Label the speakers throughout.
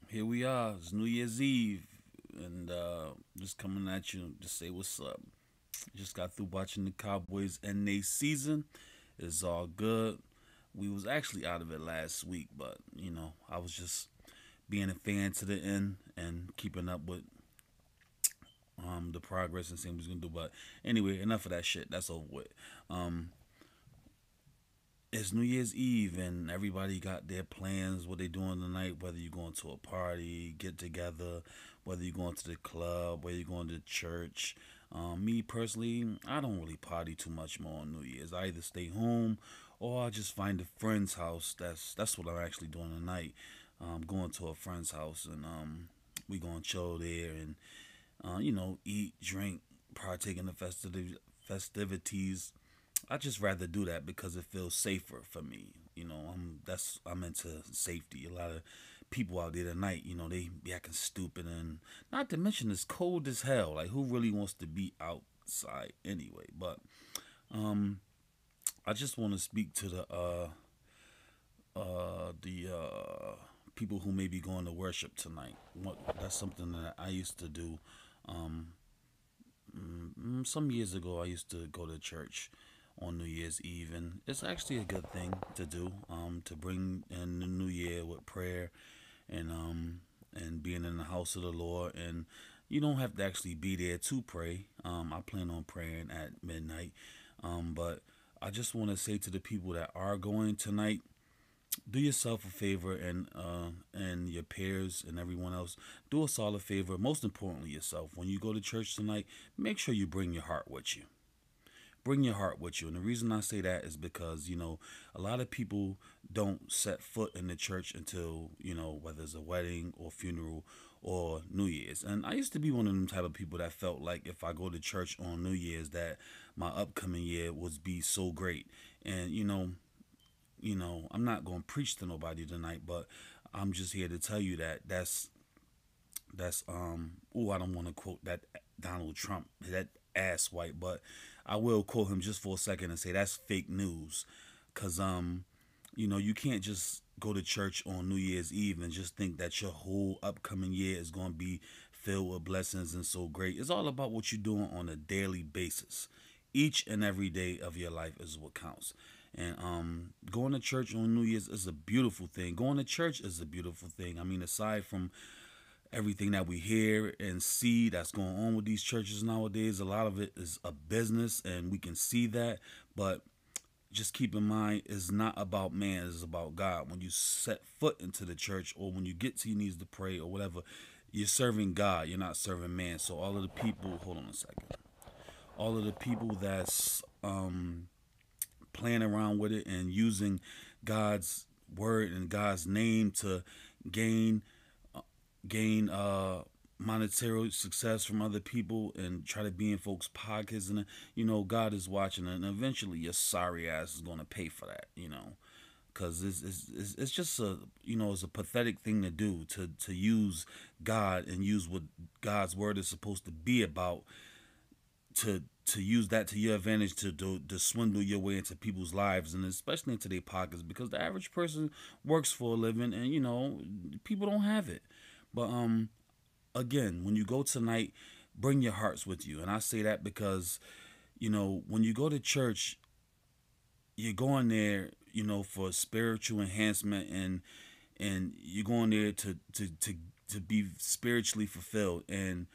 Speaker 1: Here we are. It's New Year's Eve, and just coming at you to say what's up. Just got through watching the Cowboys end their season. It's all good. We was actually out of it last week, but I was just being a fan to the end and keeping up with the progress and seeing what he's gonna do. But anyway, enough of that shit. That's over with. Um, it's New Year's Eve and everybody got their plans, what they doing tonight, whether you're going to a party, get together, whether you're going to the club, whether you're going to church. Me personally, I don't really party too much more on New Year's. I either stay home or I just find a friend's house. That's what I'm actually doing tonight. Going to a friend's house and we gonna chill there and eat, drink, partake in the festivities. I just rather do that because it feels safer for me. I'm into safety. A lot of people out there tonight, they be acting stupid, and not to mention it's cold as hell. Like, who really wants to be outside anyway? But um, I just want to speak to the people who may be going to worship tonight. That's something that I used to do. Um, some years ago, I used to go to church on New Year's Eve, and it's actually a good thing to do. To bring in the new year with prayer and being in the house of the Lord, and you don't have to actually be there to pray. I plan on praying at midnight, but I just want to say to the people that are going tonight, do yourself a favor and your peers and everyone else, do us all a favor. Most importantly, yourself. When you go to church tonight, make sure you bring your heart with you. Bring your heart with you. And the reason I say that is because, a lot of people don't set foot in the church until, whether it's a wedding or funeral or New Year's. And I used to be one of them type of people that felt like if I go to church on New Year's that my upcoming year would be so great. And, I'm not going to preach to nobody tonight, but I'm just here to tell you that I don't want to quote that Donald Trump, that ass white, but I will quote him just for a second and say that's fake news. Cause you can't just go to church on New Year's Eve and just think that your whole upcoming year is going to be filled with blessings and so great. It's all about what you're doing on a daily basis. Each and every day of your life is what counts. And going to church on New Year's is a beautiful thing. Going to church is a beautiful thing. I mean, aside from everything that we hear and see that's going on with these churches nowadays, a lot of it is a business, and we can see that. But just keep in mind, it's not about man, it's about God. When you set foot into the church or when you get to your knees to pray or whatever, you're serving God, you're not serving man. So all of the people, hold on a second, all of the people that's playing around with it and using God's word and God's name to gain gain monetary success from other people and try to be in folks' pockets, and God is watching, and eventually your sorry ass is going to pay for that. Because it's just it's a pathetic thing to do, to use God and use what God's word is supposed to be about, to use that to your advantage, to swindle your way into people's lives, and especially into their pockets, because the average person works for a living, and people don't have it. But again, when you go tonight, bring your hearts with you. And I say that because, when you go to church, you're going there, for spiritual enhancement, and you're going there to be spiritually fulfilled. And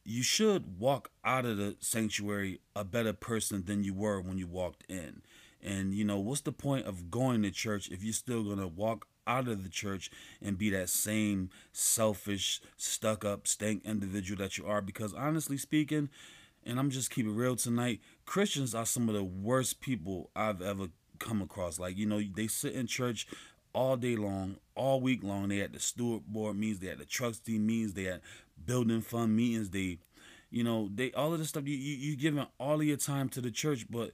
Speaker 1: you should walk out of the sanctuary a better person than you were when you walked in. And what's the point of going to church if you're still gonna walk out of the church and be that same selfish, stuck up, stank individual that you are? Because honestly speaking, and I'm just keeping it real tonight, Christians are some of the worst people I've ever come across. Like, they sit in church all day long, all week long. They had the steward board meetings, they had the trustee meetings, they had building fund meetings, they all of this stuff. You giving all of your time to the church, but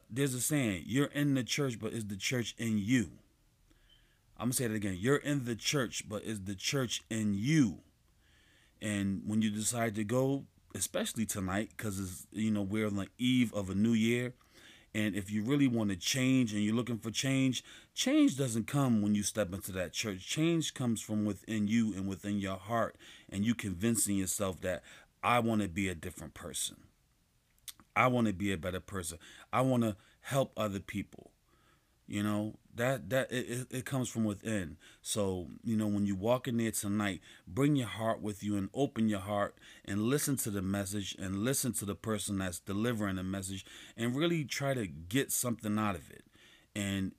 Speaker 1: there's a saying: you're in the church, but is the church in you? I'm gonna say it again: you're in the church, but is the church in you? And when you decide to go, especially tonight, because it's we're on the eve of a new year, And if you really want to change and you're looking for change, change doesn't come when you step into that church. Change comes from within you and within your heart, and you convincing yourself that I want to be a different person. I want to be a better person. I want to help other people. It comes from within. So when you walk in there tonight, bring your heart with you and open your heart and listen to the message and listen to the person that's delivering the message and really try to get something out of it. And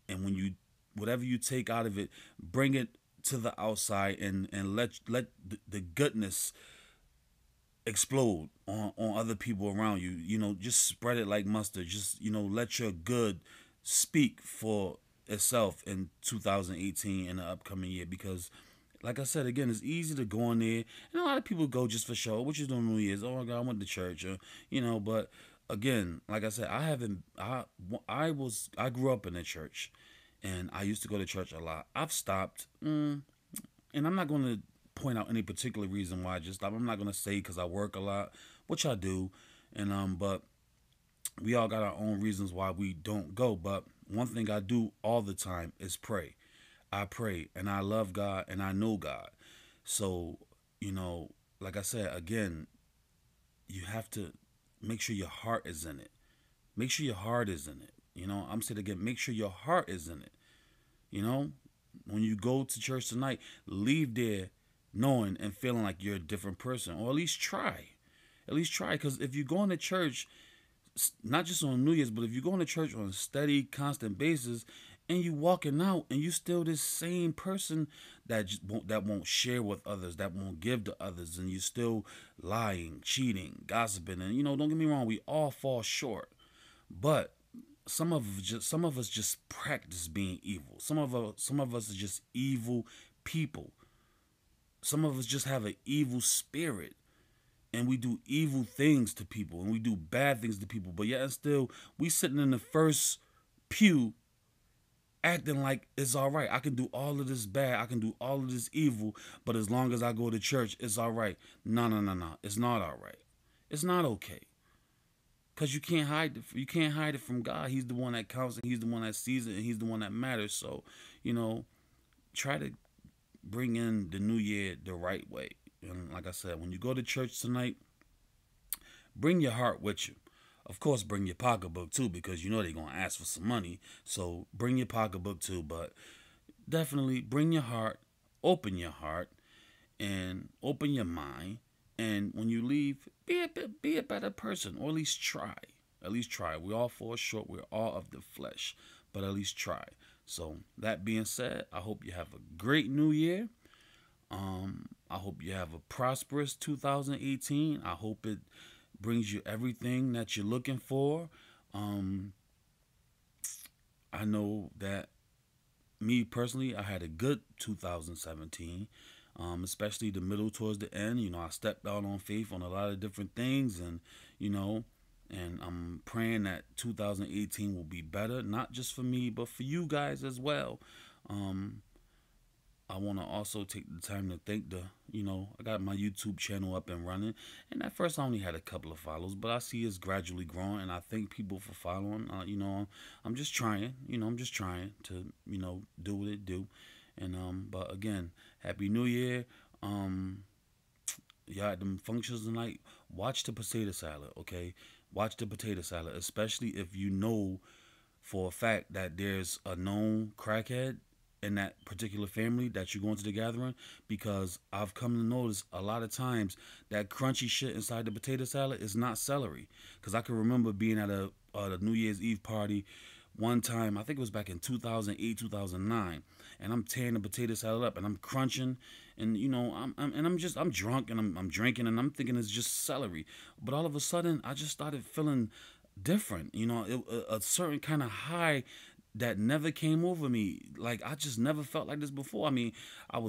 Speaker 1: when you whatever you take out of it, bring it to the outside and let the goodness explode on other people around you. Just spread it like mustard. Just let your good speak for itself in 2018 and the upcoming year, because like I said again, it's easy to go in there, and a lot of people go just for show, which is doing New Year's. Oh my God, I went to church, but again, like I said, I haven't. I grew up in a church, and I used to go to church a lot. I've stopped, and I'm not going to point out any particular reason why I just stopped. I'm not going to say because I work a lot, which I do, and but we all got our own reasons why we don't go. But one thing I do all the time is pray. I pray and I love God and I know God. So, like I said, again, you have to make sure your heart is in it. Make sure your heart is in it. I'm saying again, make sure your heart is in it. When you go to church tonight, leave there knowing and feeling like you're a different person, or at least try. At least try, because if you go into church, not just on New Year's, but if you go into church on a steady, constant basis, and you walking out and you still this same person that won't share with others, that won't give to others, and you still lying, cheating, gossiping, and don't get me wrong, we all fall short, but some of us just practice being evil. Some of us are just evil people. Some of us just have an evil spirit, and we do evil things to people, and we do bad things to people, but yet and still we sitting in the first pew acting like it's all right. I can do all of this bad, I can do all of this evil, but as long as I go to church, it's all right. No, no, no, no. It's not all right. It's not okay. Because you can't hide it from God. He's the one that counts, and He's the one that sees it, and He's the one that matters. So, try to bring in the new year the right way. And like I said, when you go to church tonight, bring your heart with you. Of course, bring your pocketbook too, because they're going to ask for some money. So bring your pocketbook too, but definitely bring your heart, and open your mind. And when you leave, be a better person, or at least try. At least try. We all fall short. We're all of the flesh, but at least try. So that being said, I hope you have a great new year. I hope you have a prosperous 2018. I hope it brings you everything that you're looking for. I know that me personally, I had a good 2017, especially the middle towards the end. I stepped out on faith on a lot of different things, and and I'm praying that 2018 will be better, not just for me, but for you guys as well. I want to also take the time to thank I got my YouTube channel up and running. And at first I only had a couple of follows, but I see it's gradually growing, and I thank people for following. I'm just trying, I'm just trying to, do what it do. And, but again, Happy New Year. Y'all at them functions tonight, watch the potato salad, okay? Watch the potato salad, especially if you know for a fact that there's a known crackhead in that particular family that you're going to the gathering, because I've come to notice a lot of times that crunchy shit inside the potato salad is not celery. Because I can remember being at a New Year's Eve party one time, I think it was back in 2008, 2009, and I'm tearing the potato salad up and I'm crunching, and I'm drunk, and I'm drinking, and I'm thinking it's just celery, but all of a sudden I just started feeling different, a certain kind of high that never came over me. Like, I just never felt like this before. I mean, I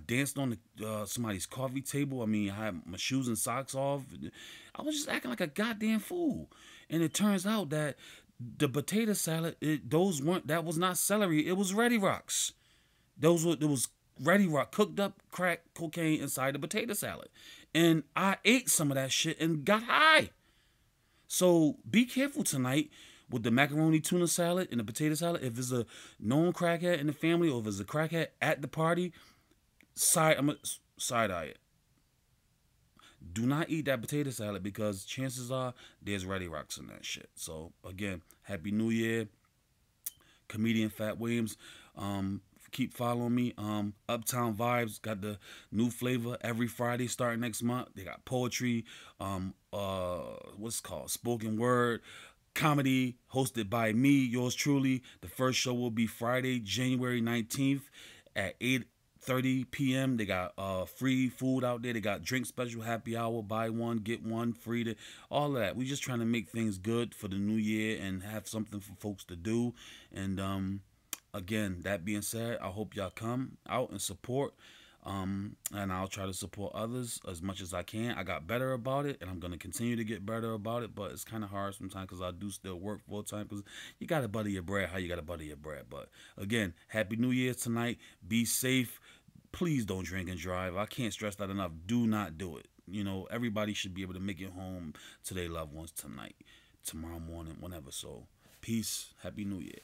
Speaker 1: danced on somebody's coffee table. I mean, I had my shoes and socks off. I was just acting like a goddamn fool. And it turns out that the potato salad, that was not celery. It was Ready Rocks. It was Ready Rock, cooked up crack cocaine inside the potato salad. And I ate some of that shit and got high. So be careful tonight with the macaroni tuna salad and the potato salad, if there's a known crackhead in the family or if there's a crackhead at the party, I'm a side eye it. Do not eat that potato salad because chances are there's Ready Rocks in that shit. So again, Happy New Year, comedian Fat Williams. Keep following me. Uptown Vibes got the new flavor every Friday starting next month. They got poetry, what's it called, spoken word, comedy, hosted by me, yours truly. The first show will be Friday, January 19th at 8:30 p.m. They got free food out there. They got drink special, happy hour, buy one get one free. To all of that. We just trying to make things good for the new year and have something for folks to do. And again, that being said, I hope y'all come out and support. And I'll try to support others as much as I can. I got better about it, and I'm gonna continue to get better about it. But it's kind of hard sometimes because I do still work full time. Because you gotta butter your bread. How you gotta butter your bread? But again, Happy New Year tonight. Be safe. Please don't drink and drive. I can't stress that enough. Do not do it. You know, everybody should be able to make it home to their loved ones tonight, tomorrow morning, whenever. So, peace. Happy New Year.